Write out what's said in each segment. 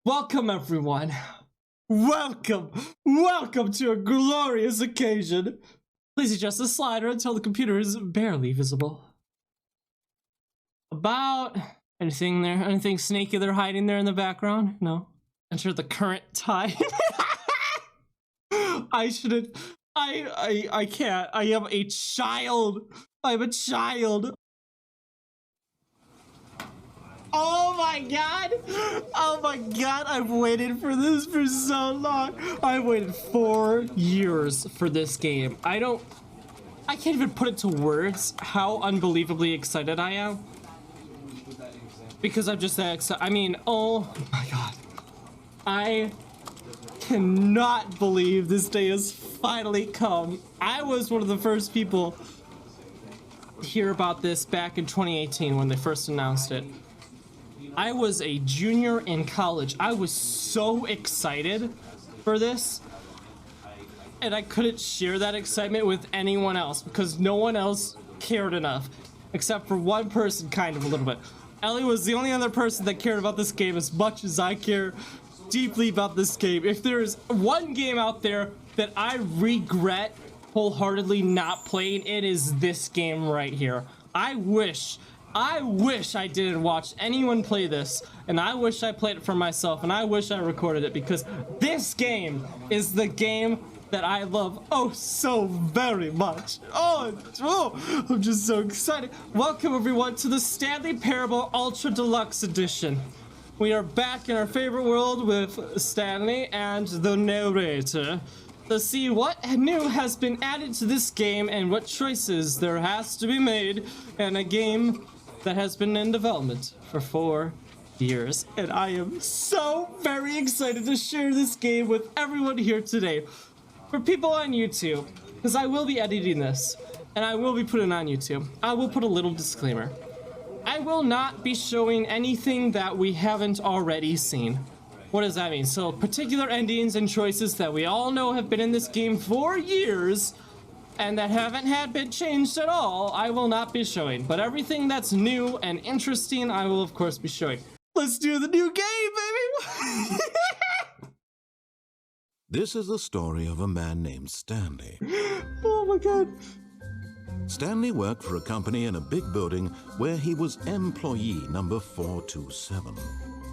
Welcome, everyone. Welcome to a glorious occasion. Please adjust the slider until the computer is barely visible. About anything there? Anything sneaky there hiding there in the background? No. Enter the current time. I shouldn't. I can't. I am a child. I'm a child. Oh my god! Oh my god, I've waited for this for so long. I've waited 4 years for this game. I can't even put it to words how unbelievably excited I am. Because I'm just that excited. I mean, oh my god. I cannot believe this day has finally come. I was one of the first people to hear about this back in 2018 when they first announced it. I was a junior in college. I was so excited for this, and I couldn't share that excitement with anyone else because no one else cared enough, except for one person, kind of a little bit. Ellie was the only other person that cared about this game as much as I care deeply about this game. If there's one game out there that I regret wholeheartedly not playing, it is this game right here. I wish I didn't watch anyone play this, and I wish I played it for myself, and I wish I recorded it, because this game is the game that I love oh so very much. Oh, I'm just so excited. Welcome everyone to the Stanley Parable Ultra Deluxe Edition. We are back in our favorite world with Stanley and the narrator to see what new has been added to this game and what choices there has to be made in a game that has been in development for 4 years, and I am so very excited to share this game with everyone here today. For people on YouTube, because I will be editing this, and I will be putting it on YouTube, I will put a little disclaimer. I will not be showing anything that we haven't already seen. What does that mean? So particular endings and choices that we all know have been in this game for years, and that haven't been changed at all, I will not be showing. But everything that's new and interesting, I will of course be showing. Let's do the new game, baby! This is the story of a man named Stanley. Oh my god. Stanley worked for a company in a big building where he was employee number 427.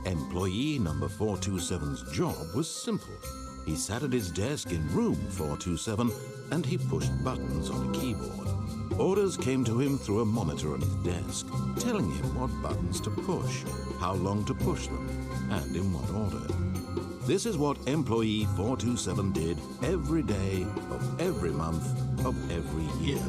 Employee number 427's job was simple. He sat at his desk in room 427 and he pushed buttons on a keyboard. Orders came to him through a monitor on his desk, telling him what buttons to push, how long to push them, and in what order. This is what employee 427 did every day of every month of every year.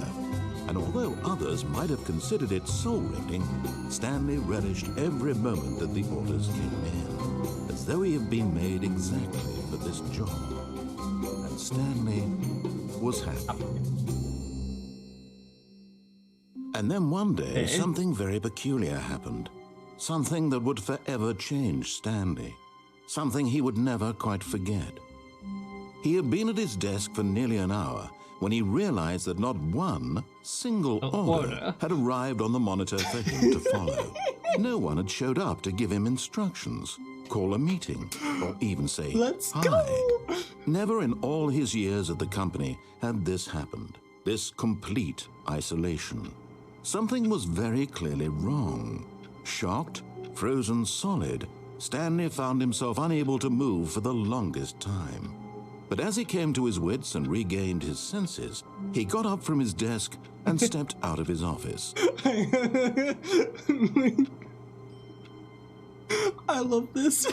And although others might have considered it soul-rending, Stanley relished every moment that the orders came in, as though he had been made exactly for this job. And Stanley was happy. And then one day, something very peculiar happened. Something that would forever change Stanley. Something he would never quite forget. He had been at his desk for nearly an hour when he realized that not one single order had arrived on the monitor for him to follow. No one had showed up to give him instructions, call a meeting, or even say Let's hi. go. Never in all his years at the company had this happened, this complete isolation. Something was very clearly wrong. Shocked, frozen solid, Stanley found himself unable to move for the longest time. But as he came to his wits and regained his senses, he got up from his desk and stepped out of his office. I love this.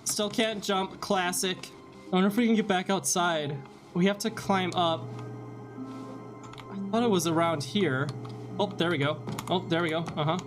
Still can't jump, classic. I wonder if we can get back outside. We have to climb up. I thought it was around here. Oh, there we go. Oh, there we go. Uh-huh.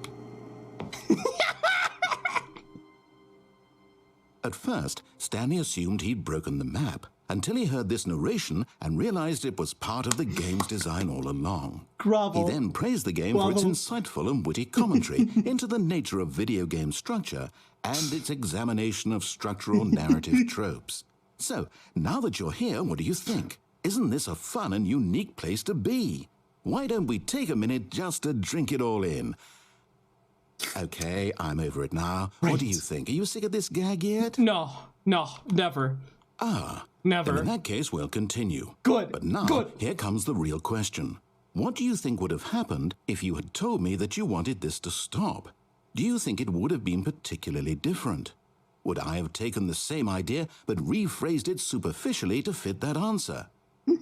At first, Stanley assumed he'd broken the map, until he heard this narration and realized it was part of the game's design all along. Grovel. He then praised the game for its insightful and witty commentary into the nature of video game structure and its examination of structural narrative tropes. So, now that you're here, what do you think? Isn't this a fun and unique place to be? Why don't we take a minute just to drink it all in? Okay, I'm over it now. Right. What do you think? Are you sick of this gag yet? No, never. Never. Then in that case, we'll continue. Good. But now, Good. here comes the real question. What do you think would have happened if you had told me that you wanted this to stop? Do you think it would have been particularly different? Would I have taken the same idea but rephrased it superficially to fit that answer?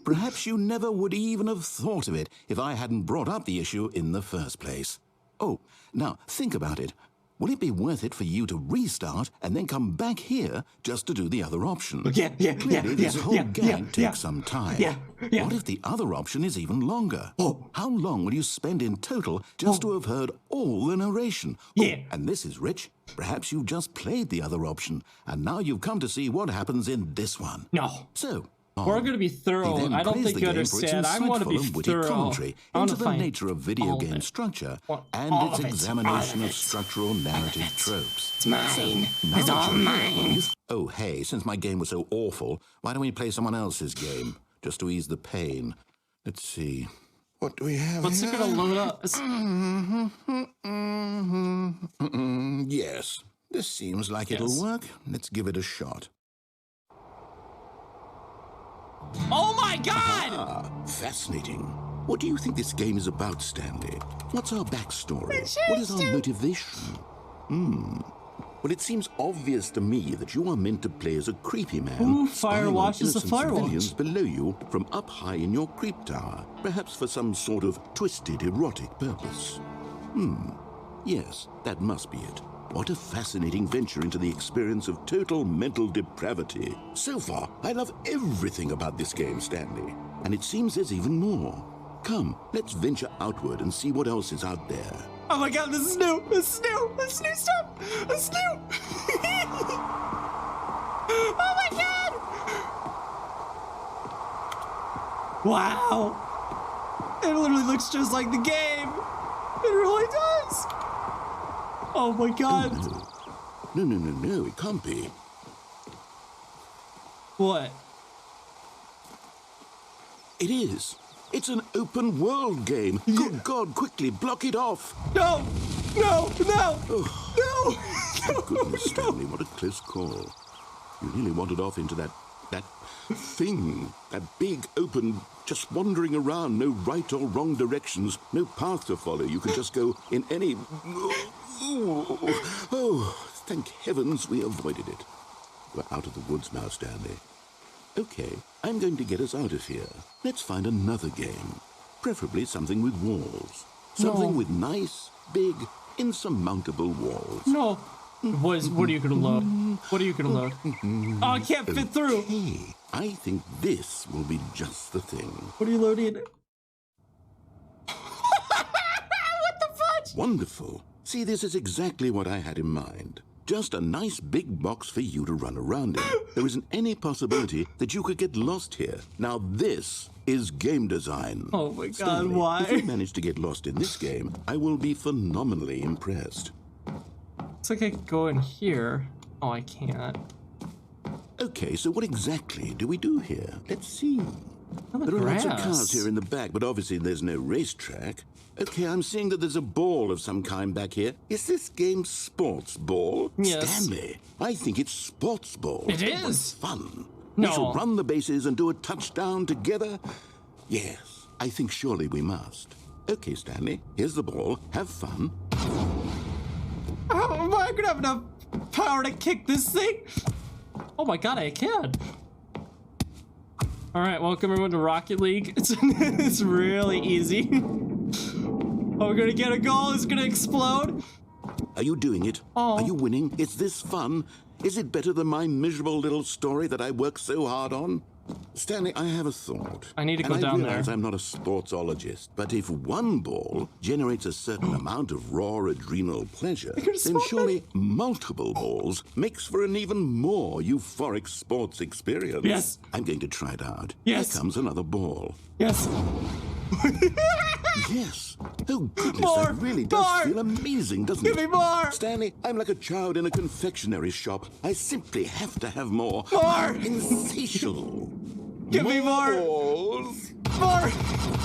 Perhaps you never would even have thought of it if I hadn't brought up the issue in the first place. Oh, now think about it. Will it be worth it for you to restart and then come back here just to do the other option? Clearly, this whole gag takes some time. What if the other option is even longer? How long will you spend in total just to have heard all the narration? And this is rich. Perhaps you've just played the other option, and now you've come to see what happens in this one. No. So, we're going to be thorough. I don't think you understand. I want to be thorough. Commentary into the nature of video game structure and its examination of structural narrative tropes. It's mine. It's all mine. Oh, hey, since my game was so awful, why don't we play someone else's game, just to ease the pain? Let's see. What do we have What's here? it going to load up? Yes, this seems like it'll work. Let's give it a shot. Oh my god! Fascinating. What do you think this game is about, Stanley? What's our backstory? What is our motivation? Well, it seems obvious to me that you are meant to play as a creepy man. Who spying on firewatches the innocent firewatch? civilians below you from up high in your creep tower, perhaps for some sort of twisted erotic purpose. Yes, that must be it. What a fascinating venture into the experience of total mental depravity. So far, I love everything about this game, Stanley. And it seems there's even more. Come, let's venture outward and see what else is out there. Oh my god, this is new! This is new! This is new stuff! This is new! Oh my god! Wow! It literally looks just like the game! It really does! Oh my god! Oh, no, it can't be. What? It is. It's an open world game. Good God, quickly block it off. No! No! No! No! Thank goodness, Stanley, what a close call. You nearly wandered off into that thing, that big, open, just wandering around, no right or wrong directions, no path to follow. You can just go in any... Oh, thank heavens we avoided it. We're out of the woods now, Stanley. Okay, I'm going to get us out of here. Let's find another game. Preferably something with walls. Something with nice, big, insurmountable walls. No. What are you gonna load? What are you gonna load? Oh, I can't fit through. Hey, I think this will be just the thing. What are you loading? What the fudge? Wonderful. See, this is exactly what I had in mind. Just a nice big box for you to run around in. There isn't any possibility that you could get lost here. Now this is game design. Oh my god, Stanley, why? if you manage to get lost in this game, I will be phenomenally impressed. Looks like I can go in here. Oh, I can't. Okay, so what exactly do we do here? Let's see. Oh, There are lots of grass. cars here in the back, but obviously there's no racetrack. Okay, I'm seeing that there's a ball of some kind back here. Is this game sports ball? Yes. Stanley, I think it's sports ball. It What is. fun. No. We shall run the bases and do a touchdown together. Yes, I think surely we must. Okay, Stanley, here's the ball. Have fun. Oh, am I gonna have enough power to kick this thing? Oh my god, I can. All right, welcome everyone to Rocket League. It's really easy. Oh, we're gonna get a goal. It's gonna explode. Are you doing it? Oh. Are you winning? Is this fun? Is it better than my miserable little story that I worked so hard on? Stanley, I have a thought. I need to go and down I realize there. I'm not a sportsologist, but if one ball generates a certain amount of raw adrenal pleasure, gonna then smoke surely multiple balls makes for an even more euphoric sports experience. Yes. I'm going to try it out. Yes. Here comes another ball. Yes. Yes. Oh, goodness, More. that really does More. feel amazing, doesn't Give it? me more. Stanley, I'm like a child in a confectionery shop. I simply have to have more. More. I'm insatiable. Give me more. Balls. More.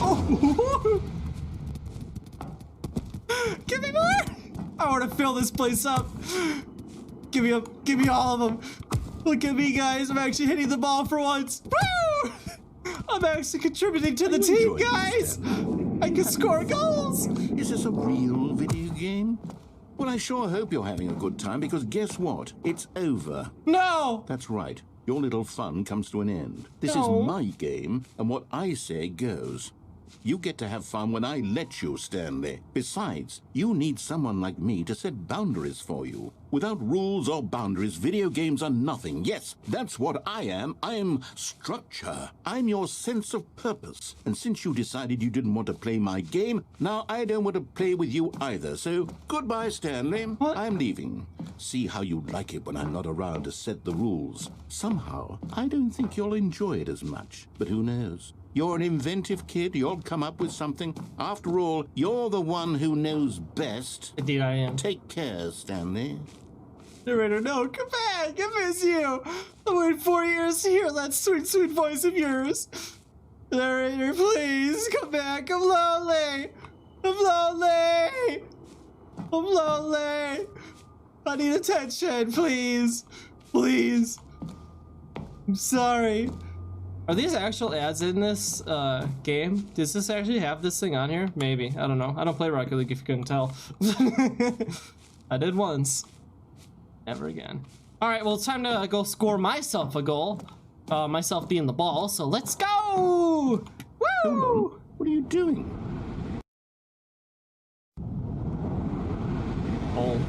Oh. Give me more. I want to fill this place up. Give me all of them. Look at me, guys. I'm actually hitting the ball for once. Woo! I'm actually contributing to the team, guys. I can score goals. Is this a real video game? Well, I sure hope you're having a good time, because guess what? It's over. No. That's right. Your little fun comes to an end. This No. is my game, and what I say goes. You get to have fun when I let you, Stanley. Besides, you need someone like me to set boundaries for you. Without rules or boundaries, video games are nothing. Yes, that's what I am. I am structure. I'm your sense of purpose. And since you decided you didn't want to play my game, now I don't want to play with you either. So, goodbye, Stanley. What? I'm leaving. See how you like it when I'm not around to set the rules. Somehow, I don't think you'll enjoy it as much. But who knows? You're an inventive kid. You'll come up with something. After all, you're the one who knows best. Indeed, I am. Take care, Stanley. Narrator, no, come back. I miss you. I waited 4 years to hear that sweet, sweet voice of yours. Narrator, please come back. I'm lonely. I'm lonely. I'm lonely. I need attention, please. Please. I'm sorry. Are these actual ads in this game? Does this actually have this thing on here? Maybe. I don't know. I don't play Rocket League if you couldn't tell. I did once. Never again. All right, well, it's time to go score myself a goal. Myself being the ball, so let's go! Woo! Hold on. What are you doing? Oh.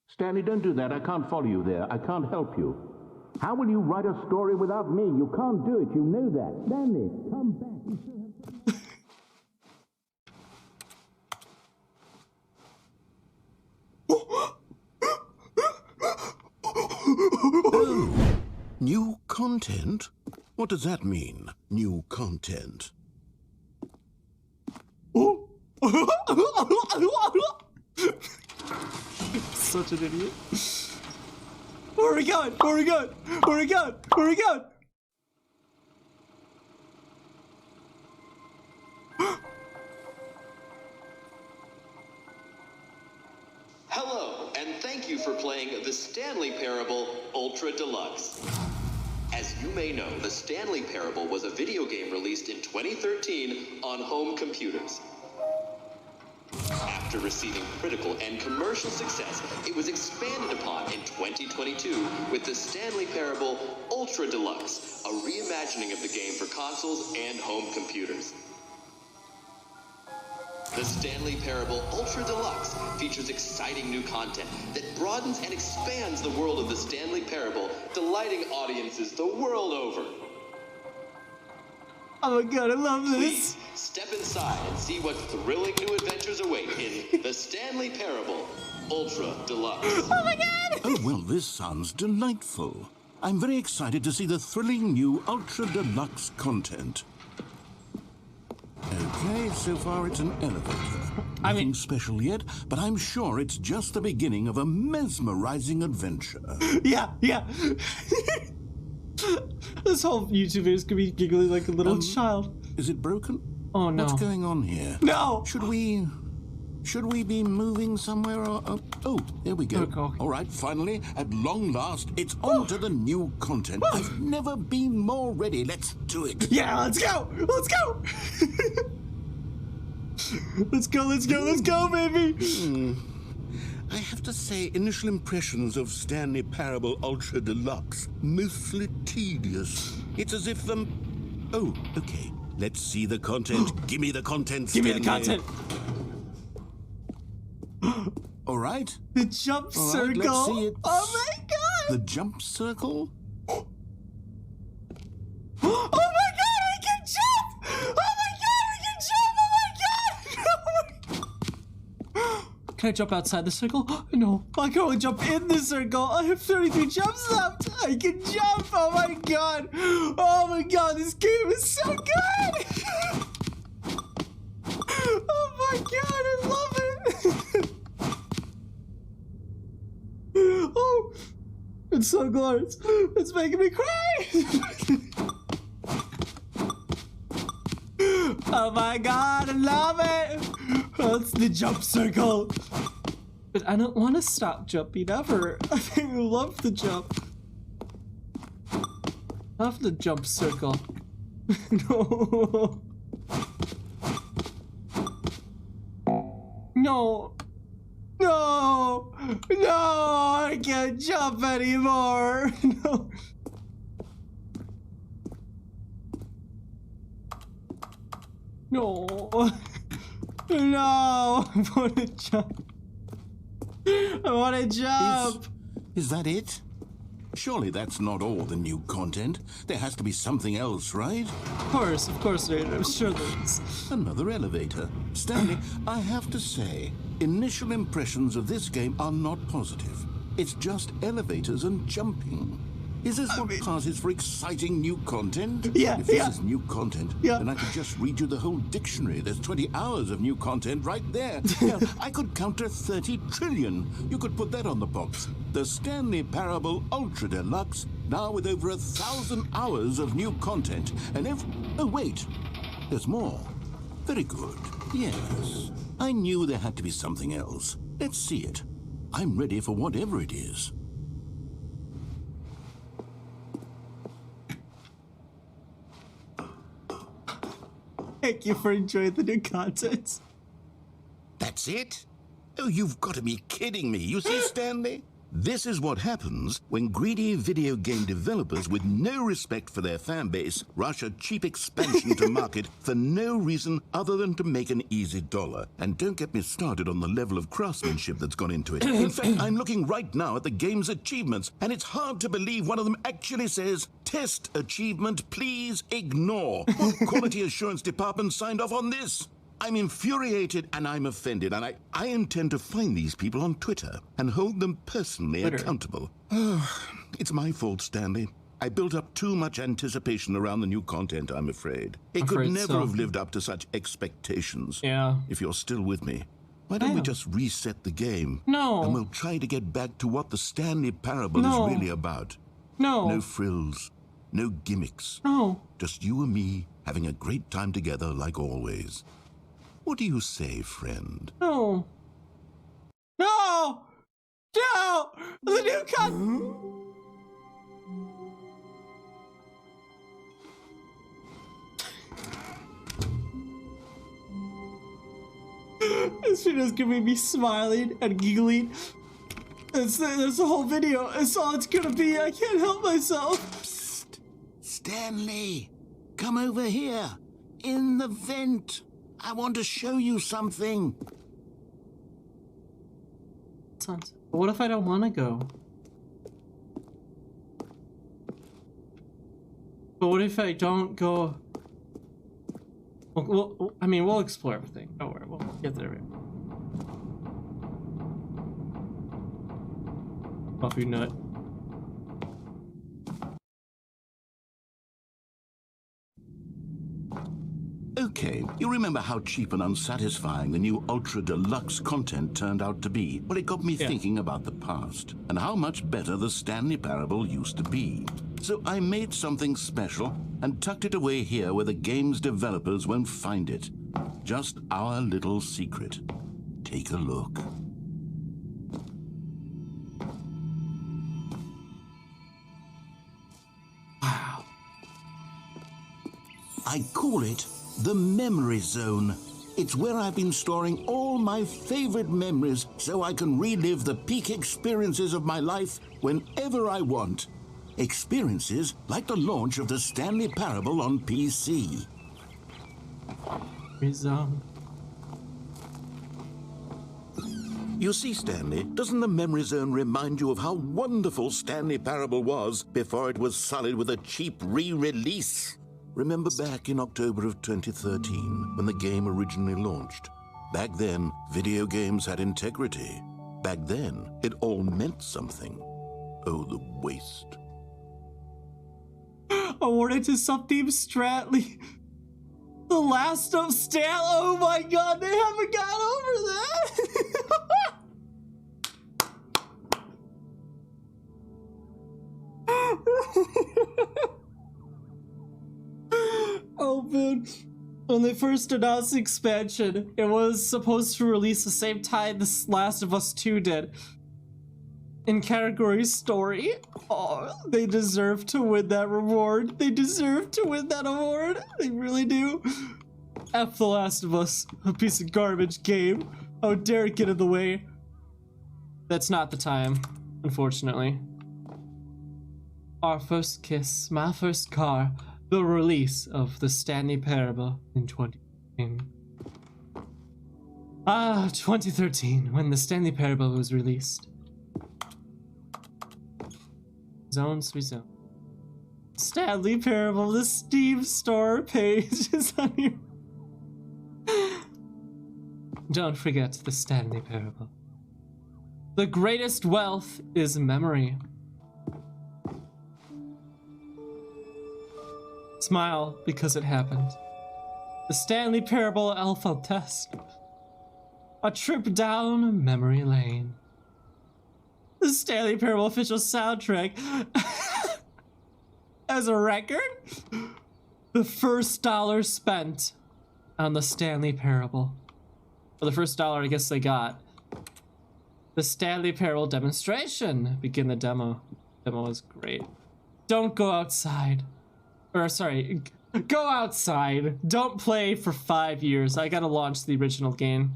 Stanley, don't do that. I can't follow you there. I can't help you. How will you write a story without me? You can't do it. You know that. Stanley, come back. Oh, new content? What does that mean, new content? Such an idiot. Where are we going? Where are we going? Where are we going? Where are we going? Hello, and thank you for playing the Stanley Parable Ultra Deluxe. As you may know, the Stanley Parable was a video game released in 2013 on home computers. After receiving critical and commercial success, it was expanded upon in 2022 with the Stanley Parable Ultra Deluxe, a reimagining of the game for consoles and home computers. The Stanley Parable Ultra Deluxe features exciting new content that broadens and expands the world of the Stanley Parable, delighting audiences the world over. Oh my god, I love this. Please step inside and see what thrilling new adventures await in the Stanley Parable Ultra Deluxe. Oh my god! Oh, well, this sounds delightful. I'm very excited to see the thrilling new Ultra Deluxe content. Okay, so far it's an elevator. Nothing special yet, but I'm sure it's just the beginning of a mesmerizing adventure. Yeah. This whole YouTube video is gonna be giggling like a little child. Is it broken? Oh no. What's going on here? No! Should we be moving somewhere? Or, oh, there we go. Okay. All right, finally, at long last, it's on to the new content. I've never been more ready. Let's do it. Yeah, let's go! Let's go! Let's go, baby! I have to say, initial impressions of Stanley Parable Ultra Deluxe, mostly tedious. It's as if oh, okay. Let's see the content. Give me the content, Give me Stanley. the content! All right. The jump All right, circle! let's see it. Oh my god! The jump circle? Oh my god, I can jump! Oh my god, I can jump! Oh my god! Can I jump outside the circle? No, I can only jump in the circle. I have 33 jumps left. I can jump. Oh my god. Oh my god, this game is so good. Oh my god, I love it. Oh, it's so glorious. It's making me cry. Oh my god, I love it. That's the jump circle. But I don't want to stop jumping ever. I love the jump. Love the jump circle. No. No. No. No. I can't jump anymore. No. No. No. I want to jump. I want to jump. Is that it? Surely that's not all the new content. There has to be something else, right? Of course, Raider. I'm sure there is. Another elevator. Stanley, I have to say, initial impressions of this game are not positive. It's just elevators and jumping. Is this what passes for exciting new content? Yeah, If this is new content, Yeah. then I could just read you the whole dictionary. There's 20 hours of new content right there. Hell, I could counter 30 trillion. You could put that on the box. The Stanley Parable Ultra Deluxe, now with over 1,000 hours of new content. And oh wait, there's more. Very good. Yes, I knew there had to be something else. Let's see it. I'm ready for whatever it is. Thank you for enjoying the new content. That's it? Oh, you've got to be kidding me. You see, Stanley? This is what happens when greedy video game developers with no respect for their fan base rush a cheap expansion to market for no reason other than to make an easy dollar. And don't get me started on the level of craftsmanship that's gone into it. In fact, I'm looking right now at the game's achievements, and it's hard to believe one of them actually says, "Test achievement, please ignore." What quality assurance department signed off on this? I'm infuriated and I'm offended, and I intend to find these people on Twitter and hold them personally accountable. It's my fault, Stanley. I built up too much anticipation around the new content, I'm afraid. It could never have lived up to such expectations. Yeah. If you're still with me, why don't we just reset the game? No. And we'll try to get back to what the Stanley Parable is really about. No. No frills, no gimmicks. No. Just you and me having a great time together like always. What do you say, friend? No. No! No! The new content! This video's gonna be smiling and giggling. There's the whole video. It's all it's gonna be. I can't help myself. Psst. Stanley, come over here. In the vent. I want to show you something. What if I don't want to go? But what if I don't go? Well, I mean, we'll explore everything. Don't worry, we'll get there. Coffee nut. Okay, you remember how cheap and unsatisfying the new Ultra Deluxe content turned out to be? Well, it got me thinking about the past and how much better the Stanley Parable used to be. So I made something special and tucked it away here where the game's developers won't find it. Just our little secret. Take a look. Wow. I call it the Memory Zone. It's where I've been storing all my favorite memories so I can relive the peak experiences of my life whenever I want. Experiences like the launch of the Stanley Parable on PC. You see, Stanley, doesn't the Memory Zone remind you of how wonderful Stanley Parable was before it was sullied with a cheap re-release? Remember back in October of 2013, when the game originally launched? Back then, video games had integrity. Back then, it all meant something. Oh, the waste. Awarded to Subteam Stratly. The Last of Stan. Oh my god, they haven't got over that. Oh man. When they first announced the expansion, it was supposed to release the same time this Last of Us 2 did. In category story, oh, they deserve to win that reward. They deserve to win that award. They really do. F The Last of Us, a piece of garbage game. How dare it get in the way? That's not the time, unfortunately. Our first kiss, my first car, the release of the Stanley Parable in 2013. 2013, when the Stanley Parable was released. Zone, sweet zone. Stanley Parable, the Steam store page is on here. Don't forget the Stanley Parable. The greatest wealth is memory. Smile because it happened. The Stanley Parable Alpha Test. A trip down memory lane. The Stanley Parable official soundtrack. As a record, the first dollar spent on the Stanley Parable. For the first dollar I guess they got. The Stanley Parable demonstration. Begin the demo. Demo was great. Don't go outside. Or sorry, go outside. Don't play for 5 years. I gotta launch the original game.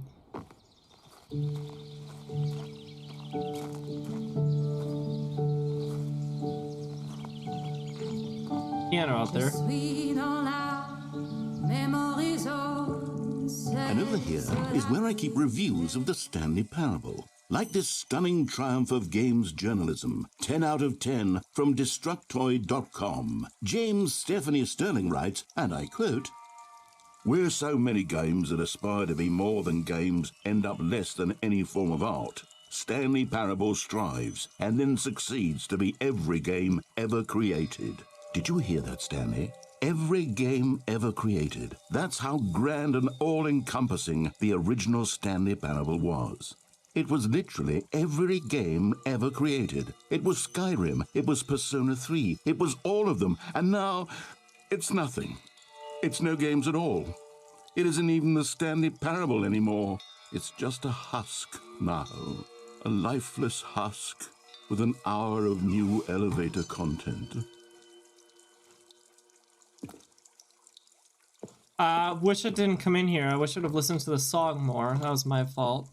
Piano out there. And over here is where I keep reviews of the Stanley Parable. Like this stunning triumph of games journalism, 10 out of 10 from Destructoid.com. James Stephanie Sterling writes, and I quote, "Where so many games that aspire to be more than games end up less than any form of art, Stanley Parable strives and then succeeds to be every game ever created." Did you hear that, Stanley? Every game ever created. That's how grand and all-encompassing the original Stanley Parable was. It was literally every game ever created. It was Skyrim, it was Persona 3, it was all of them, and now it's nothing. It's no games at all. It isn't even the Stanley Parable anymore. It's just a husk now. A lifeless husk with an hour of new elevator content. Wish it didn't come in here. I wish I'd have listened to the song more. That was my fault.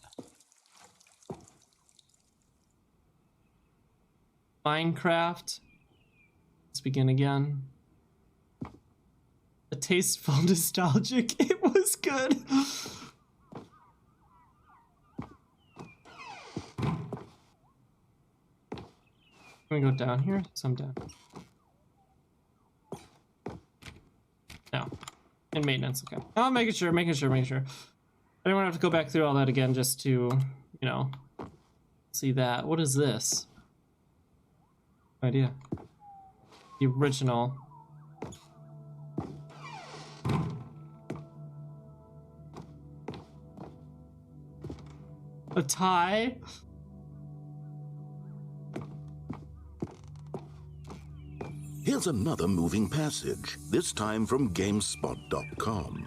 Minecraft. Let's begin again. A tasteful nostalgic. It was good. Can we go down here? So I'm down. No. In maintenance, okay. Oh, making sure. I didn't want to have to go back through all that again just to, you know, see that. What is this? No idea. The original. A tie? Here's another moving passage, this time from GameSpot.com.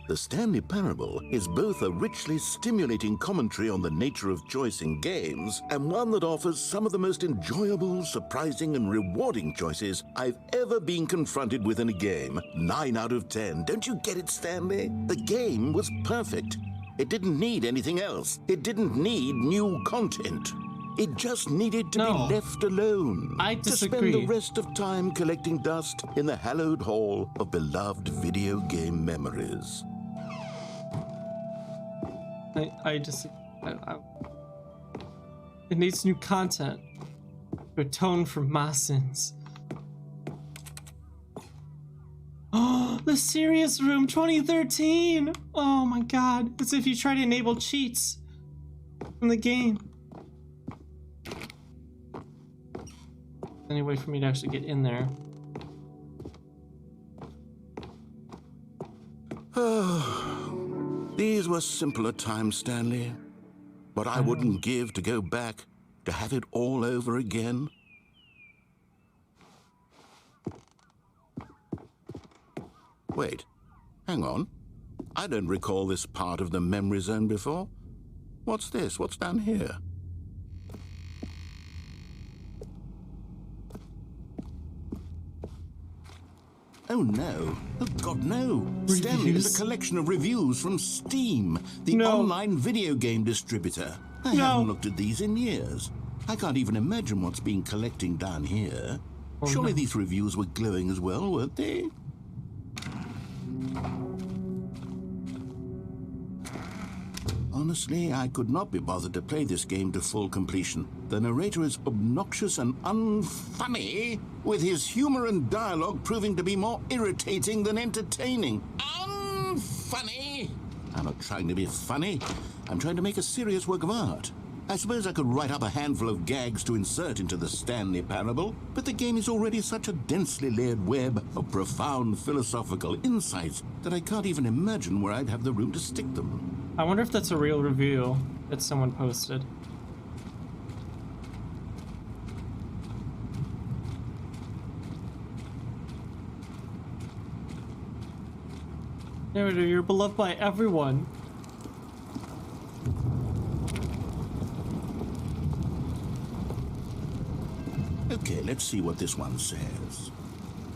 The Stanley Parable is both a richly stimulating commentary on the nature of choice in games and one that offers some of the most enjoyable, surprising, and rewarding choices I've ever been confronted with in a game. 9 out of 10. Don't you get it, Stanley? The game was perfect. It didn't need anything else. It didn't need new content. It just needed to be left alone. I disagree. To spend the rest of time collecting dust in the hallowed hall of beloved video game memories. I it needs new content to atone for my sins. Oh, the Serious Room 2013! Oh my god, it's if you try to enable cheats from the game. Any way for me to actually get in there? These were simpler times, Stanley. But I wouldn't give to go back to have it all over again. Wait, hang on. I don't recall this part of the memory zone before. What's this? What's down here? Oh no. Oh God, no. Stanley is a collection of reviews from Steam, the online video game distributor. I haven't looked at these in years. I can't even imagine what's been collecting down here. Surely these reviews were glowing as well, weren't they? Honestly, I could not be bothered to play this game to full completion. The narrator is obnoxious and unfunny, with his humor and dialogue proving to be more irritating than entertaining. Unfunny! I'm not trying to be funny. I'm trying to make a serious work of art. I suppose I could write up a handful of gags to insert into the Stanley Parable, but the game is already such a densely layered web of profound philosophical insights that I can't even imagine where I'd have the room to stick them. I wonder if that's a real review that someone posted. Narrator, you're beloved by everyone. Okay, let's see what this one says.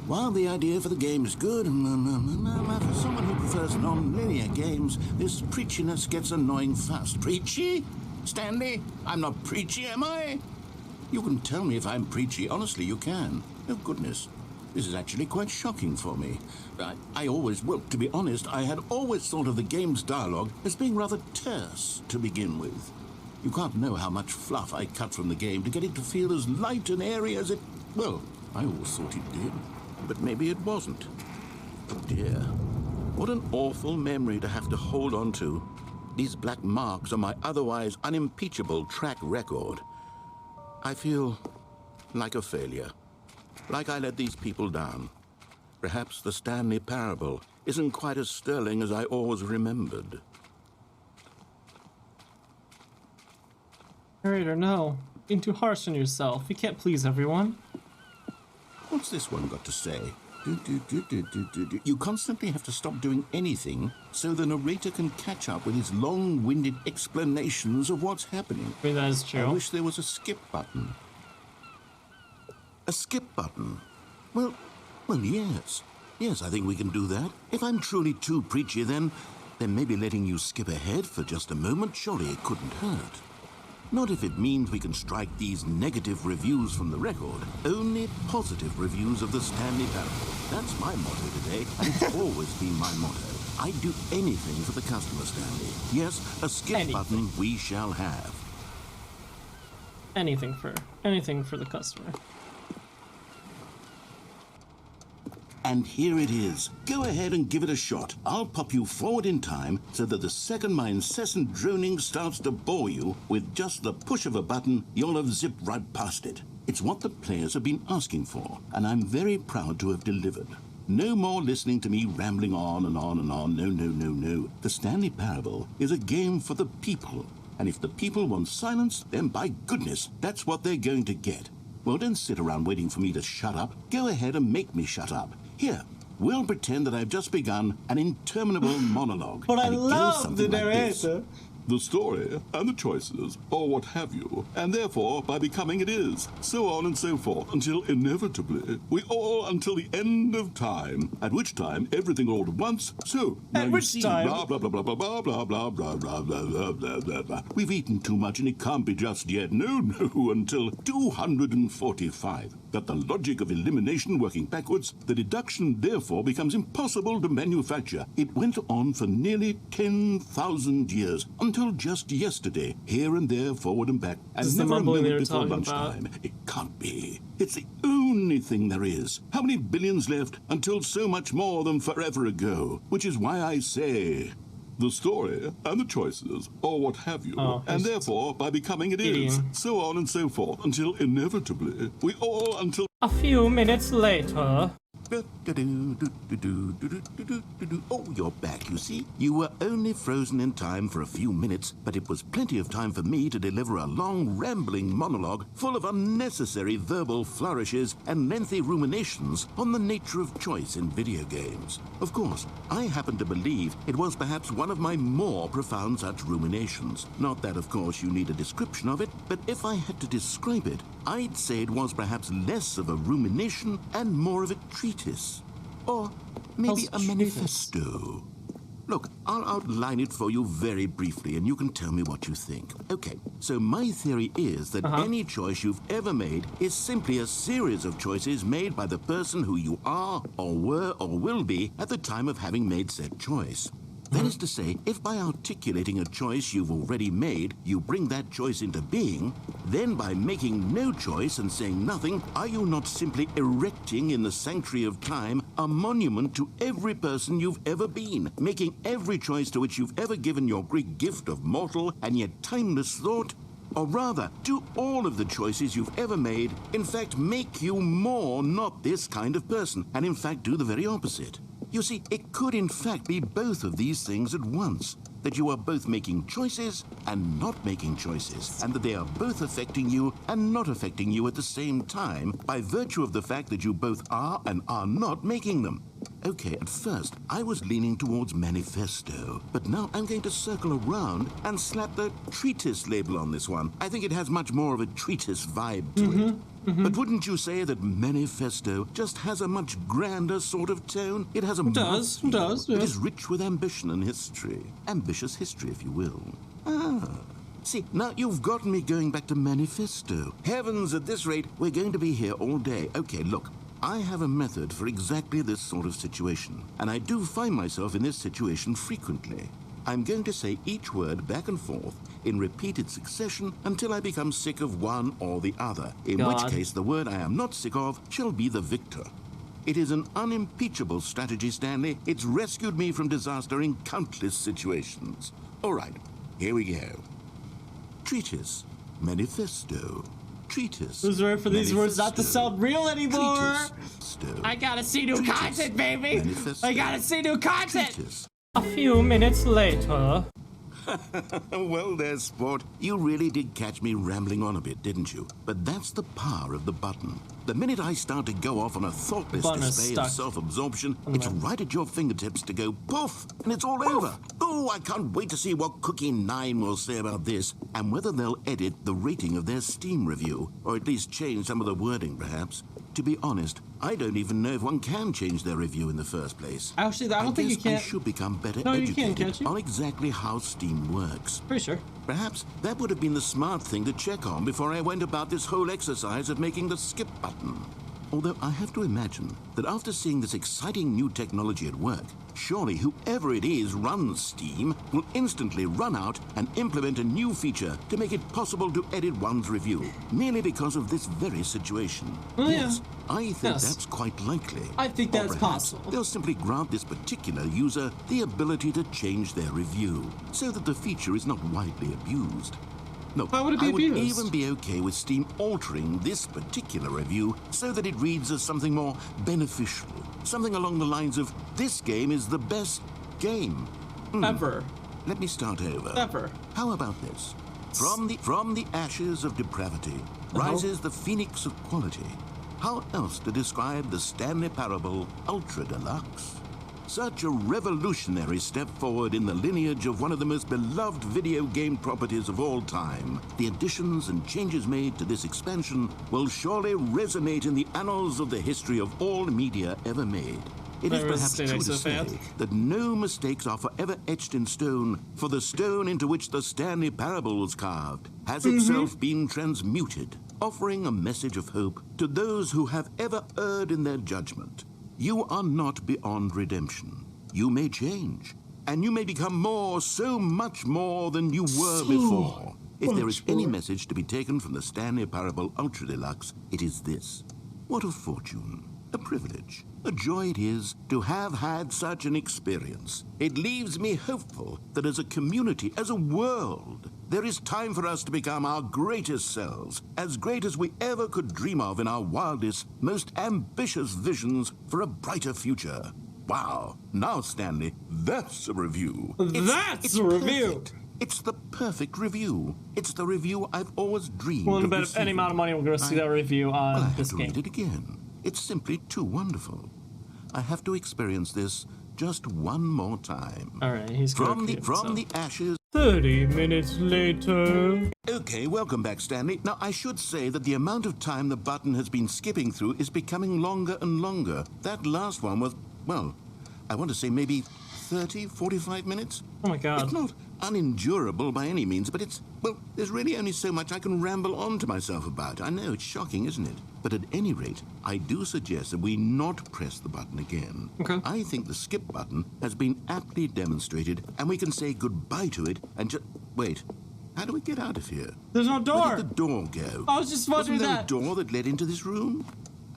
While the idea for the game is good, for someone who prefers non-linear games, this preachiness gets annoying fast. Preachy? Stanley? I'm not preachy, am I? You can tell me if I'm preachy. Honestly, you can. Oh, goodness. This is actually quite shocking for me. Well, to be honest, I had always thought of the game's dialogue as being rather terse to begin with. You can't know how much fluff I cut from the game to get it to feel as light and airy as it... Well, I always thought it did. But maybe it wasn't. Oh dear. What an awful memory to have to hold on to. These black marks are my otherwise unimpeachable track record. I feel like a failure. Like I let these people down. Perhaps the Stanley Parable isn't quite as sterling as I always remembered. Narrator, no. Being too harsh on yourself. You can't please everyone. What's this one got to say? You constantly have to stop doing anything so the narrator can catch up with his long-winded explanations of what's happening. I mean, that is true. I wish there was a skip button. A skip button? Well, yes. Yes, I think we can do that. If I'm truly too preachy, then maybe letting you skip ahead for just a moment, surely it couldn't hurt. Not if it means we can strike these negative reviews from the record. Only positive reviews of the Stanley Parable. That's my motto today, and it's always been my motto. I'd do anything for the customer, Stanley. Yes, a skip button we shall have. Anything for the customer. And here it is. Go ahead and give it a shot. I'll pop you forward in time so that the second my incessant droning starts to bore you, with just the push of a button, you'll have zipped right past it. It's what the players have been asking for, and I'm very proud to have delivered. No more listening to me rambling on and on and on. No. The Stanley Parable is a game for the people. And if the people want silence, then by goodness, that's what they're going to get. Well, don't sit around waiting for me to shut up. Go ahead and make me shut up. Here, we'll pretend that I've just begun an interminable monologue. But I love the narrator. The story and the choices, or what have you, and therefore, by becoming it is, so on and so forth, until inevitably, we all until the end of time, at which time everything all at once, so, now at you which see, time? blah, blah, blah, blah, blah, blah, blah, blah, blah, blah, blah, blah, blah, blah, blah. We've eaten too much and it can't be just yet, no, until 245. That the logic of elimination working backwards, the deduction therefore becomes impossible to manufacture. It went on for nearly 10,000 years, until just yesterday, here and there, forward and back, and never a moment before lunchtime. It can't be. It's the only thing there is. How many billions left until so much more than forever ago? Which is why I say... the story and the choices, or what have you, and therefore, by becoming it is, so on and so forth, until inevitably, we all until... A few minutes later... Oh, you're back, you see. You were only frozen in time for a few minutes, but it was plenty of time for me to deliver a long, rambling monologue full of unnecessary verbal flourishes and lengthy ruminations on the nature of choice in video games. Of course, I happen to believe it was perhaps one of my more profound such ruminations. Not that, of course, you need a description of it, but if I had to describe it, I'd say it was perhaps less of a rumination and more of a treatise. Or maybe a manifesto. Look, I'll outline it for you very briefly, and you can tell me what you think. Okay, so my theory is that any choice you've ever made is simply a series of choices made by the person who you are, or were, or will be at the time of having made said choice. That is to say, if by articulating a choice you've already made, you bring that choice into being, then by making no choice and saying nothing, are you not simply erecting in the sanctuary of time a monument to every person you've ever been, making every choice to which you've ever given your Greek gift of mortal and yet timeless thought? Or rather, do all of the choices you've ever made, in fact, make you more not this kind of person, and in fact do the very opposite? You see, it could in fact be both of these things at once. That you are both making choices and not making choices, and that they are both affecting you and not affecting you at the same time by virtue of the fact that you both are and are not making them. Okay, at first, I was leaning towards manifesto, but now I'm going to circle around and slap the treatise label on this one. I think it has much more of a treatise vibe to it. But wouldn't you say that manifesto just has a much grander sort of tone? It has a does, It yes. is rich with ambition and history. Ambitious history, if you will. See, now you've gotten me going back to manifesto. Heavens, at this rate, we're going to be here all day. Okay, look. I have a method for exactly this sort of situation, and I do find myself in this situation frequently. I'm going to say each word back and forth in repeated succession until I become sick of one or the other, in which case the word I am not sick of shall be the victor. It is an unimpeachable strategy, Stanley. It's rescued me from disaster in countless situations. All right, here we go. Treatise, manifesto. Treatise. Who's ready for these words not to sound real anymore? Treatise, I gotta see new content, baby! manifesto, I gotta see new content! treatise. A few minutes later. Well there, sport. You really did catch me rambling on a bit, didn't you? But that's the power of the button. The minute I start to go off on a thoughtless display of self-absorption, it's right at your fingertips to go poof, and it's all over. Oh, I can't wait to see what Cookie 9 will say about this, and whether they'll edit the rating of their Steam review, or at least change some of the wording, perhaps. To be honest, I don't even know if one can change their review in the first place. Actually, I don't think you can. I should become better No, you educated can't you? on exactly how Steam works. Pretty sure. Perhaps that would have been the smart thing to check on before I went about this whole exercise of making the skip button. Although I have to imagine that after seeing this exciting new technology at work, surely whoever it is runs Steam will instantly run out and implement a new feature to make it possible to edit one's review, merely because of this very situation. Oh, yes, yeah. I think that's quite likely. I think Or that's perhaps possible. they'll simply grant this particular user the ability to change their review, so that the feature is not widely abused. Look, How would it be I would abused? even be okay with Steam altering this particular review so that it reads as something more beneficial. Something along the lines of, this game is the best game. Ever. Let me start over. Ever. How about this? From the ashes of depravity rises the phoenix of quality. How else to describe the Stanley Parable Ultra Deluxe? Such a revolutionary step forward in the lineage of one of the most beloved video game properties of all time. The additions and changes made to this expansion will surely resonate in the annals of the history of all media ever made. It is perhaps true to say that no mistakes are forever etched in stone, for the stone into which the Stanley Parable was carved has itself been transmuted, offering a message of hope to those who have ever erred in their judgment. You are not beyond redemption. You may change, and you may become more, so much more than you were before. If there is any message to be taken from the Stanley Parable Ultra Deluxe, it is this. What a fortune, a privilege, a joy it is to have had such an experience. It leaves me hopeful that as a community, as a world, There is time for us to become our greatest selves, as great as we ever could dream of in our wildest, most ambitious visions for a brighter future. Wow. Now, Stanley, that's a review. That's a review. Perfect. It's the perfect review. It's the review I've always dreamed of. Well, bet any amount of money we're going to see that review on I this have to game. read it again. It's simply too wonderful. I have to experience this just one more time. All right, he's From the ashes. 30 minutes later. Okay, welcome back, Stanley. Now, I should say that the amount of time the button has been skipping through is becoming longer and longer. That last one was, well, I want to say maybe 30, 45 minutes. Oh my God. It's not unendurable by any means, but it's, well, there's really only so much I can ramble on to myself about. I know, it's shocking, isn't it? But at any rate, I do suggest that we not press the button again. Okay. I think the skip button has been aptly demonstrated, and we can say goodbye to it and just... Wait, how do we get out of here? There's no door. Where did the door go? I was just wondering Wasn't there that. a door that led into this room?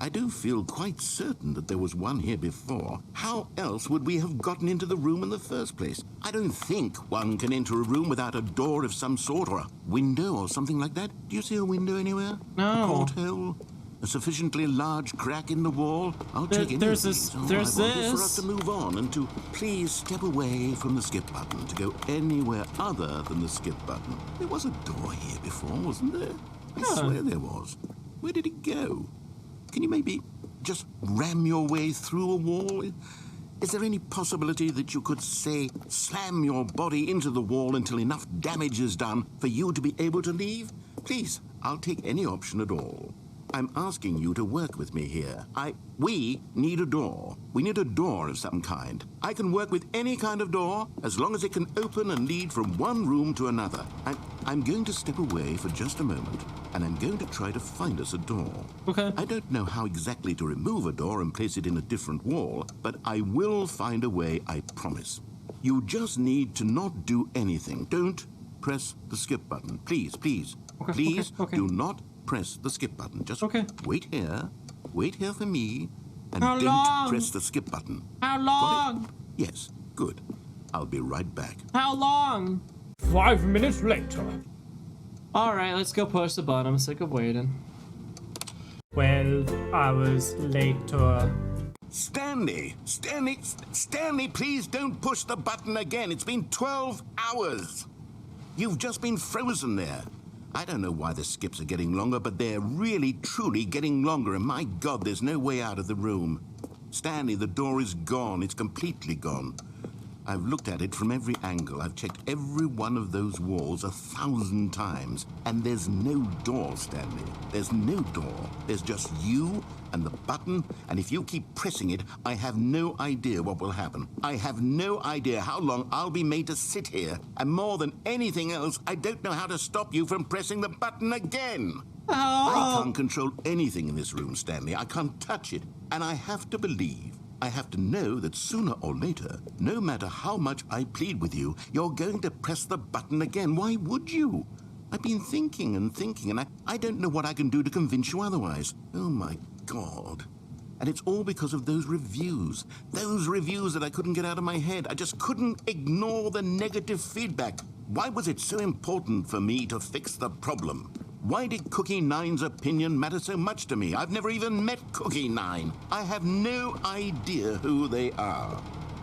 I do feel quite certain that there was one here before. How else would we have gotten into the room in the first place? I don't think one can enter a room without a door of some sort, or a window or something like that. Do you see a window anywhere? No. A porthole? A sufficiently large crack in the wall? I'll take any there's of this- these. there's I want it for this. us to move on and to please step away from the skip button, to go anywhere other than the skip button. There was a door here before, wasn't there? I swear there was. Where did it go? Can you maybe just ram your way through a wall? Is there any possibility that you could, say, slam your body into the wall until enough damage is done for you to be able to leave? Please, I'll take any option at all. I'm asking you to work with me here. We need a door. We need a door of some kind. I can work with any kind of door as long as it can open and lead from one room to another. I'm going to step away for just a moment, and I'm going to try to find us a door. Okay. I don't know how exactly to remove a door and place it in a different wall, but I will find a way, I promise. You just need to not do anything. Don't press the skip button. Please, please. Okay, Please okay. do not press the skip button. Just wait here for me, and How don't long? press the skip button. How Got long? it? Yes, good. I'll be right back. How long? 5 minutes later. All right, let's go push the button. I'm sick of waiting. 12 hours later. Stanley, please don't push the button again. It's been 12 hours. You've just been frozen there. I don't know why the skips are getting longer, but they're really, truly getting longer, and my God, there's no way out of the room. Stanley, the door is gone. It's completely gone. I've looked at it from every angle. I've checked every one of those walls 1,000 times, and there's no door, Stanley. There's no door. There's just you and the button, and if you keep pressing it, I have no idea what will happen. I have no idea how long I'll be made to sit here, and more than anything else, I don't know how to stop you from pressing the button again. I can't control anything in this room, Stanley. I can't touch it, and I have to believe, I have to know that sooner or later, no matter how much I plead with you, you're going to press the button again. Why would you? I've been thinking and thinking, and I don't know what I can do to convince you otherwise. Oh, my God. And it's all because of those reviews that I couldn't get out of my head. I just couldn't ignore the negative feedback. Why was it so important for me to fix the problem? Why did Cookie Nine's opinion matter so much to me? I've never even met Cookie Nine. I have no idea who they are.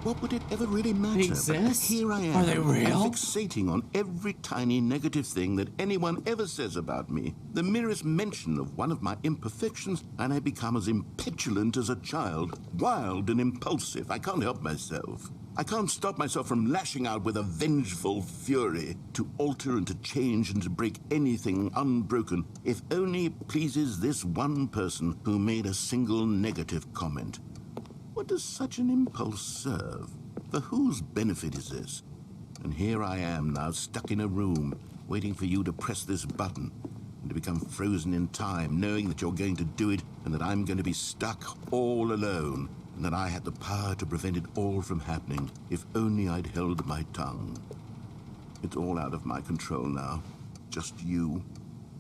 What would it ever really matter? They exist? Here I am. Are they real? Fixating on every tiny negative thing that anyone ever says about me. The merest mention of one of my imperfections, and I become as impetulant as a child, wild and impulsive. I can't help myself. I can't stop myself from lashing out with a vengeful fury to alter and to change and to break anything unbroken, if only it pleases this one person who made a single negative comment. What does such an impulse serve? For whose benefit is this? And here I am now, stuck in a room, waiting for you to press this button, and to become frozen in time, knowing that you're going to do it, and that I'm going to be stuck all alone, and that I had the power to prevent it all from happening, if only I'd held my tongue. It's all out of my control now. Just you.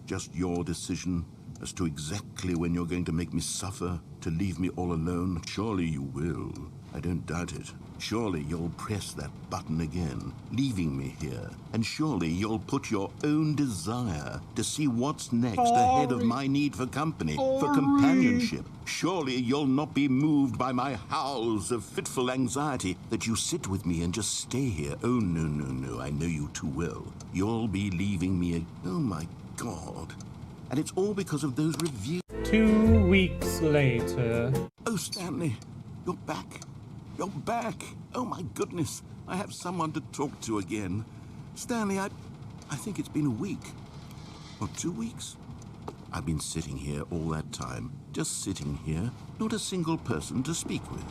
Just your decision as to exactly when you're going to make me suffer, to leave me all alone. Surely you will. I don't doubt it. Surely you'll press that button again, leaving me here. And surely you'll put your own desire to see what's next ahead of my need for company, for companionship. Surely you'll not be moved by my howls of fitful anxiety that you sit with me and just stay here. Oh, no, no, no, I know you too well. You'll be leaving me oh my God. And it's all because of those reviews. 2 weeks later. Oh, Stanley, you're back. You're back. Oh, my goodness. I have someone to talk to again. Stanley, I think it's been a week. Or 2 weeks. I've been sitting here all that time. Just sitting here. Not a single person to speak with.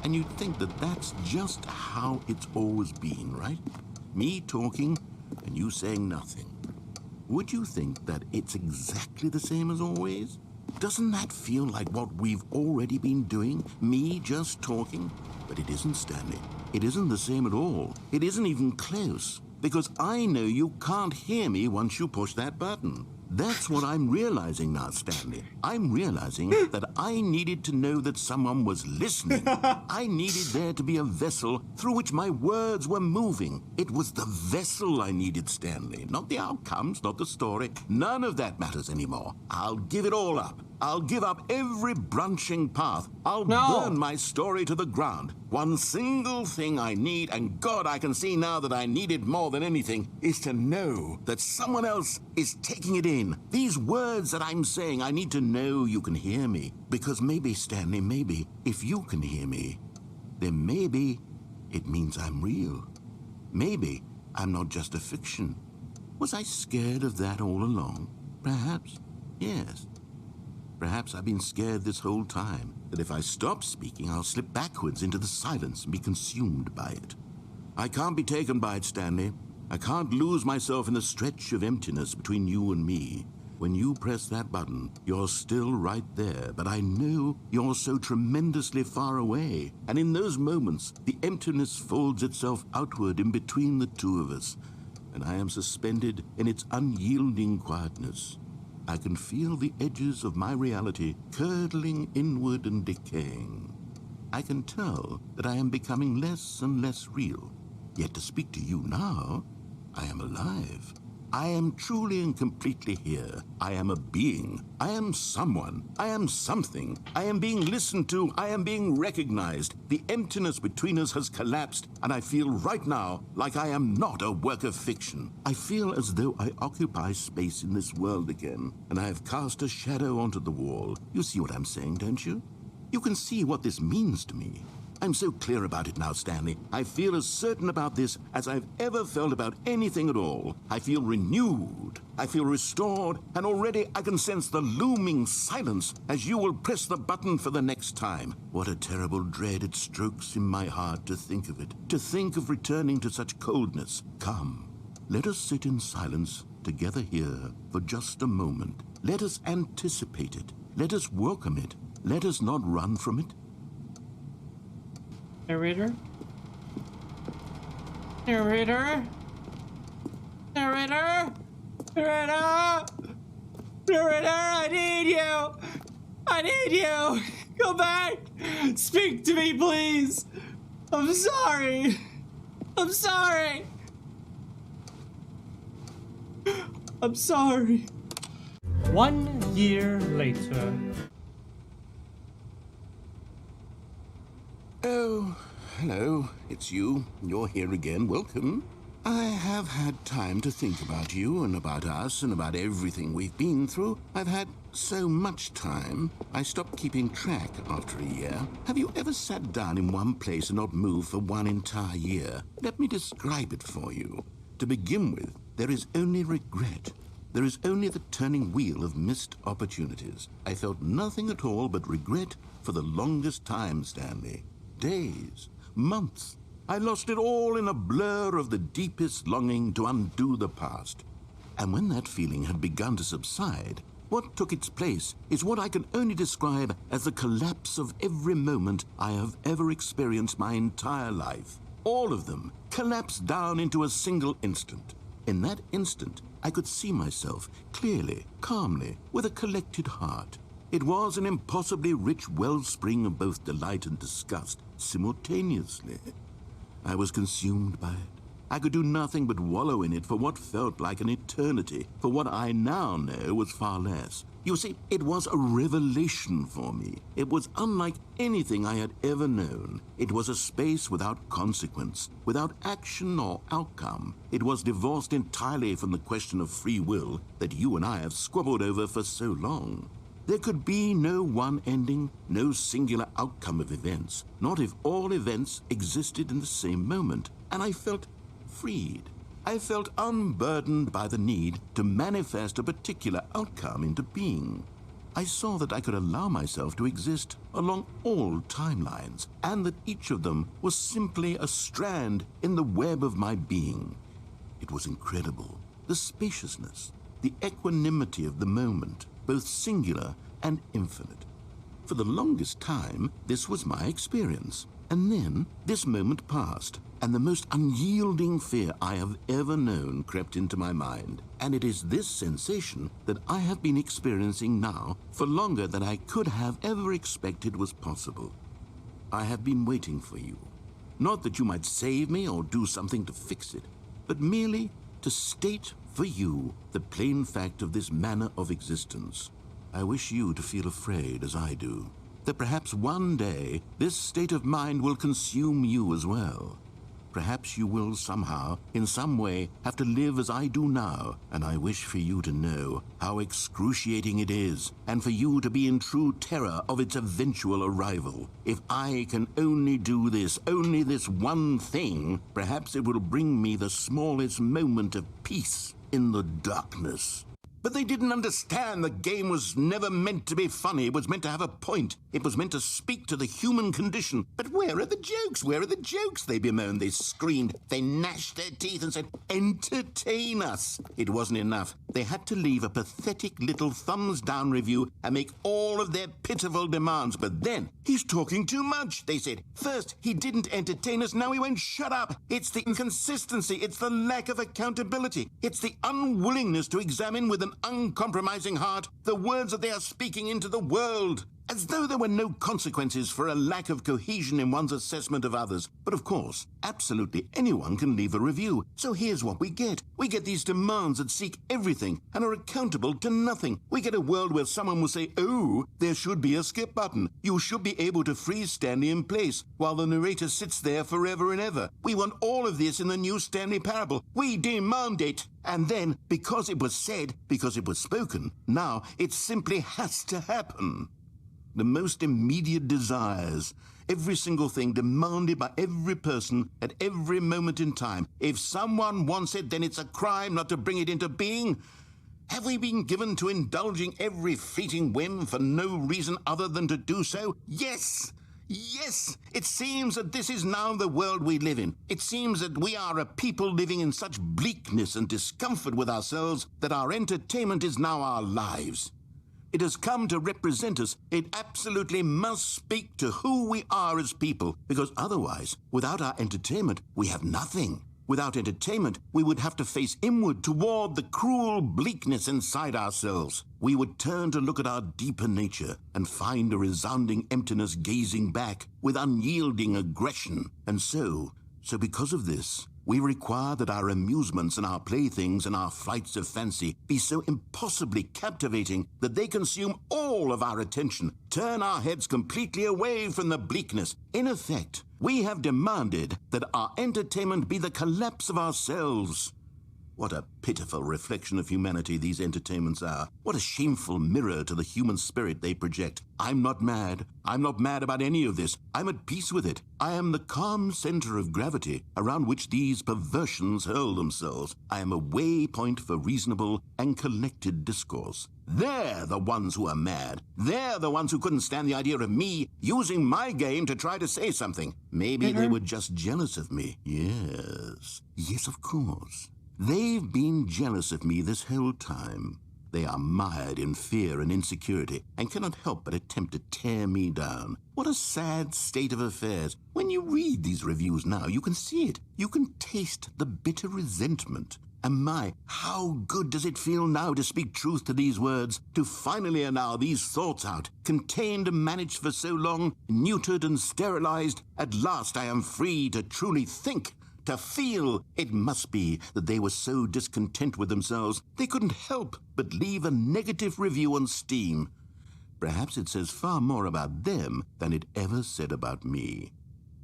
And you'd think that that's just how it's always been, right? Me talking and you saying nothing. Would you think that it's exactly the same as always? Doesn't that feel like what we've already been doing? Me just talking? But it isn't, Stanley. It isn't the same at all. It isn't even close. Because I know you can't hear me once you push that button. That's what I'm realizing now, Stanley. I'm realizing that I needed to know that someone was listening. I needed there to be a vessel through which my words were moving. It was the vessel I needed, Stanley. Not the outcomes, not the story. None of that matters anymore. I'll give it all up. I'll give up every branching path. I'll burn my story to the ground. One single thing I need, and God, I can see now that I need it more than anything, is to know that someone else is taking it in. These words that I'm saying, I need to know you can hear me. Because maybe, Stanley, maybe, if you can hear me, then maybe it means I'm real. Maybe I'm not just a fiction. Was I scared of that all along? Perhaps, yes. Perhaps I've been scared this whole time, that if I stop speaking, I'll slip backwards into the silence and be consumed by it. I can't be taken by it, Stanley. I can't lose myself in the stretch of emptiness between you and me. When you press that button, you're still right there, but I know you're so tremendously far away. And in those moments, the emptiness folds itself outward in between the two of us, and I am suspended in its unyielding quietness. I can feel the edges of my reality curdling inward and decaying. I can tell that I am becoming less and less real. Yet to speak to you now, I am alive. I am truly and completely here. I am a being. I am someone. I am something. I am being listened to. I am being recognized. The emptiness between us has collapsed, and I feel right now like I am not a work of fiction. I feel as though I occupy space in this world again, and I have cast a shadow onto the wall. You see what I'm saying, don't you? You can see what this means to me. I'm so clear about it now, Stanley. I feel as certain about this as I've ever felt about anything at all. I feel renewed. I feel restored, and already I can sense the looming silence as you will press the button for the next time. What a terrible dread it strokes in my heart to think of it, to think of returning to such coldness. Come, let us sit in silence together here for just a moment. Let us anticipate it. Let us welcome it. Let us not run from it. Narrator? Narrator? Narrator? Narrator? Narrator, I need you! I need you! Go back! Speak to me, please! I'm sorry! I'm sorry! I'm sorry. 1 year later. Oh, hello, it's you. You're here again. Welcome. I have had time to think about you and about us and about everything we've been through. I've had so much time, I stopped keeping track after a year. Have you ever sat down in one place and not moved for one entire year? Let me describe it for you. To begin with, there is only regret. There is only the turning wheel of missed opportunities. I felt nothing at all but regret for the longest time, Stanley. Days, months. I lost it all in a blur of the deepest longing to undo the past. And when that feeling had begun to subside, what took its place is what I can only describe as the collapse of every moment I have ever experienced my entire life. All of them collapsed down into a single instant. In that instant, I could see myself clearly, calmly, with a collected heart. It was an impossibly rich wellspring of both delight and disgust simultaneously. I was consumed by it. I could do nothing but wallow in it for what felt like an eternity, for what I now know was far less. You see, it was a revelation for me. It was unlike anything I had ever known. It was a space without consequence, without action or outcome. It was divorced entirely from the question of free will that you and I have squabbled over for so long. There could be no one ending, no singular outcome of events, not if all events existed in the same moment, and I felt freed. I felt unburdened by the need to manifest a particular outcome into being. I saw that I could allow myself to exist along all timelines, and that each of them was simply a strand in the web of my being. It was incredible. The spaciousness, the equanimity of the moment, both singular and infinite. For the longest time, this was my experience. And then this moment passed, and the most unyielding fear I have ever known crept into my mind. And it is this sensation that I have been experiencing now for longer than I could have ever expected was possible. I have been waiting for you. Not that you might save me or do something to fix it, but merely to state for you the plain fact of this manner of existence. I wish you to feel afraid as I do, that perhaps one day this state of mind will consume you as well. Perhaps you will somehow, in some way, have to live as I do now, and I wish for you to know how excruciating it is, and for you to be in true terror of its eventual arrival. If I can only do this, only this one thing, perhaps it will bring me the smallest moment of peace in the darkness. But they didn't understand the game was never meant to be funny. It was meant to have a point. It was meant to speak to the human condition. But where are the jokes? Where are the jokes? They bemoaned, they screamed, they gnashed their teeth and said, entertain us. It wasn't enough. They had to leave a pathetic little thumbs-down review and make all of their pitiful demands. But then, he's talking too much, they said. First, he didn't entertain us, now he won't shut up. It's the inconsistency, it's the lack of accountability. It's the unwillingness to examine with an uncompromising heart the words that they are speaking into the world, as though there were no consequences for a lack of cohesion in one's assessment of others. But of course, absolutely anyone can leave a review. So here's what we get. We get these demands that seek everything and are accountable to nothing. We get a world where someone will say, oh, there should be a skip button. You should be able to freeze Stanley in place while the narrator sits there forever and ever. We want all of this in the new Stanley Parable. We demand it. And then, because it was said, because it was spoken, now it simply has to happen. The most immediate desires, every single thing demanded by every person at every moment in time. If someone wants it, then it's a crime not to bring it into being. Have we been given to indulging every fleeting whim for no reason other than to do so? Yes! Yes! It seems that this is now the world we live in. It seems that we are a people living in such bleakness and discomfort with ourselves that our entertainment is now our lives. It has come to represent us. It absolutely must speak to who we are as people, because otherwise, without our entertainment, we have nothing. Without entertainment, we would have to face inward toward the cruel bleakness inside ourselves. We would turn to look at our deeper nature and find a resounding emptiness gazing back with unyielding aggression. And so because of this, we require that our amusements and our playthings and our flights of fancy be so impossibly captivating that they consume all of our attention, turn our heads completely away from the bleakness. In effect, we have demanded that our entertainment be the collapse of ourselves. What a pitiful reflection of humanity these entertainments are. What a shameful mirror to the human spirit they project. I'm not mad. I'm not mad about any of this. I'm at peace with it. I am the calm center of gravity around which these perversions hurl themselves. I am a waypoint for reasonable and collected discourse. They're the ones who are mad. They're the ones who couldn't stand the idea of me using my game to try to say something. Maybe they were just jealous of me. Yes. Yes, of course. They've been jealous of me this whole time. They are mired in fear and insecurity and cannot help but attempt to tear me down. What a sad state of affairs. When you read these reviews now, you can see it. You can taste the bitter resentment. And my, how good does it feel now to speak truth to these words, to finally allow these thoughts out, contained and managed for so long, neutered and sterilized. At last I am free to truly think, to feel. It must be that they were so discontent with themselves, they couldn't help but leave a negative review on Steam. Perhaps it says far more about them than it ever said about me.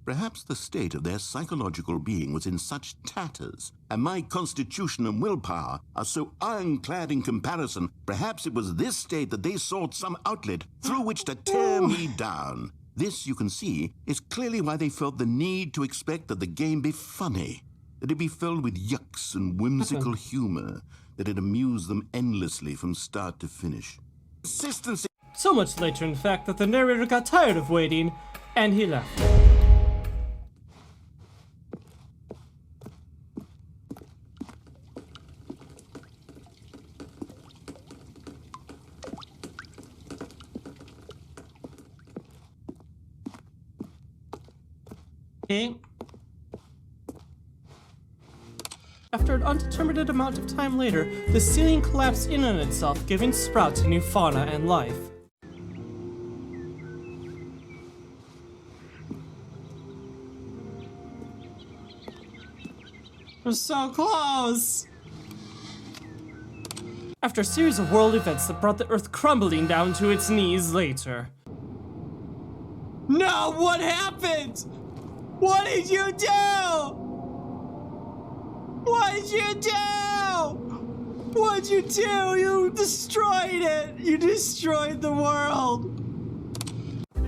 Perhaps the state of their psychological being was in such tatters, and my constitution and willpower are so ironclad in comparison, perhaps it was this state that they sought some outlet through which to tear me down. This, you can see, is clearly why they felt the need to expect that the game be funny, that it be filled with yucks and whimsical humor, that it amuse them endlessly from start to finish. Consistency. So much later, in fact, that the narrator got tired of waiting, and he left. Okay. After an undetermined amount of time later, the ceiling collapsed in on itself, giving Sprout new fauna and life. We're so close! After a series of world events that brought the Earth crumbling down to its knees later. No, what happened? What did you do? What did you do? What did you do? You destroyed it. You destroyed the world.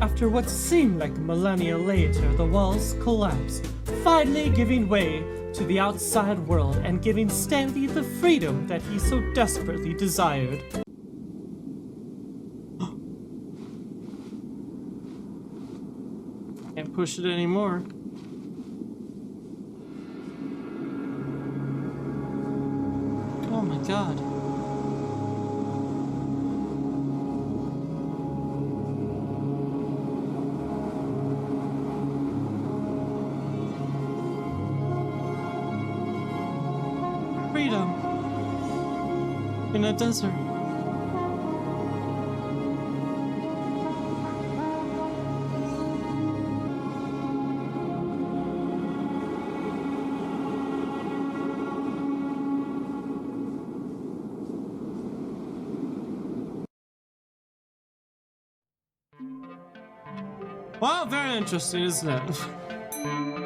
After what seemed like millennia later, the walls collapsed, finally giving way to the outside world and giving Stanley the freedom that he so desperately desired. Can't push it anymore. Oh my god. Freedom. In a desert. Well, very interesting, isn't it?